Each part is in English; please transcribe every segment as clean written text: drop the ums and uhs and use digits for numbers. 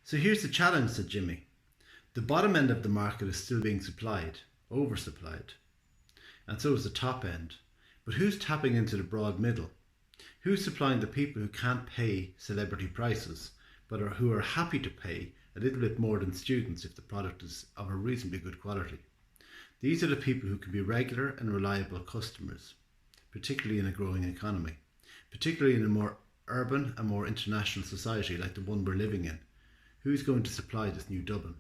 So here's the challenge, said Jimmy. The bottom end of the market is still being supplied, oversupplied. And so is the top end. But who's tapping into the broad middle? Who's supplying the people who can't pay celebrity prices, but who are happy to pay a little bit more than students if the product is of a reasonably good quality? These are the people who can be regular and reliable customers, particularly in a growing economy, particularly in a more urban and more international society like the one we're living in. Who's going to supply this new Dublin?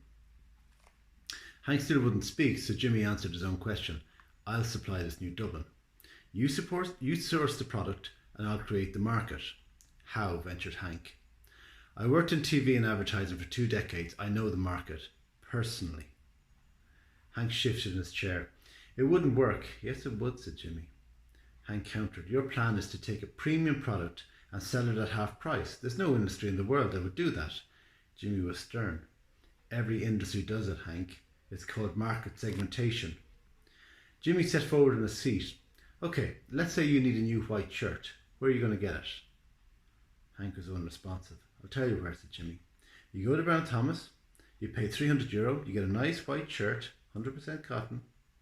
Hank still wouldn't speak, so Jimmy answered his own question. I'll supply this new Dublin. You source the product and I'll create the market. How? Ventured Hank. I worked in TV and advertising for 2 decades. I know the market, personally. Hank shifted in his chair. It wouldn't work. Yes, it would, said Jimmy. Hank countered. Your plan is to take a premium product and sell it at half price. There's no industry in the world that would do that. Jimmy was stern. Every industry does it, Hank. It's called market segmentation. Jimmy sat forward in his seat. Okay, let's say you need a new white shirt. Where are you going to get it? Hank was unresponsive. I'll tell you where, said Jimmy. You go to Brown Thomas, you pay €300, you get a nice white shirt, 100% cotton,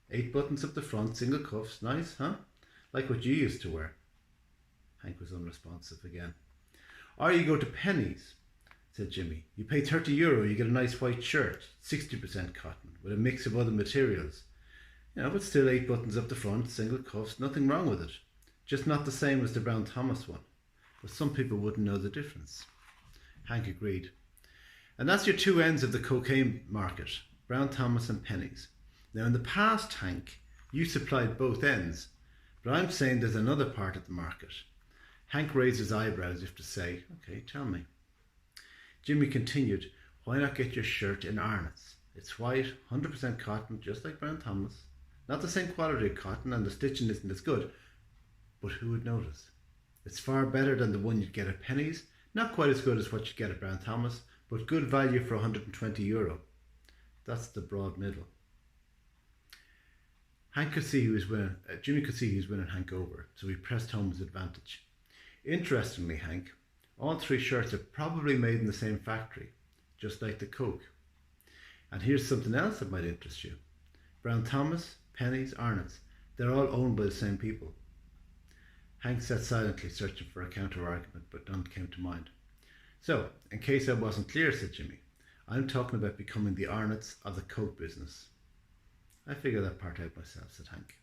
8 buttons up the front, single cuffs, nice, huh? Like what you used to wear. Hank was unresponsive again. Or you go to Penny's, said Jimmy. You pay €30, you get a nice white shirt, 60% cotton, with a mix of other materials. But still 8 buttons up the front, single cuffs, nothing wrong with it. Just not the same as the Brown Thomas one. But some people wouldn't know the difference. Hank agreed. And that's your 2 ends of the cocaine market, Brown Thomas and Penny's. Now in the past, Hank, you supplied both ends, but I'm saying there's another part of the market. Hank raised his eyebrows as if to say, okay, tell me. Jimmy continued, why not get your shirt in Arnott's? It's white, 100% cotton, just like Brown Thomas. Not the same quality of cotton and the stitching isn't as good, but who would notice? It's far better than the one you'd get at Penny's, not quite as good as what you'd get at Brown Thomas, but good value for €120. That's the broad middle. Hank could see he was winning. Jimmy could see he was winning Hank over, so he pressed home his advantage. Interestingly, Hank, all 3 shirts are probably made in the same factory, just like the Coke. And here's something else that might interest you. Brown Thomas, Penny's, Arnott's, they're all owned by the same people. Hank sat silently searching for a counter-argument, but none came to mind. So, in case I wasn't clear, said Jimmy, I'm talking about becoming the Arnott's of the Coke business. I figured that part out myself, said Hank.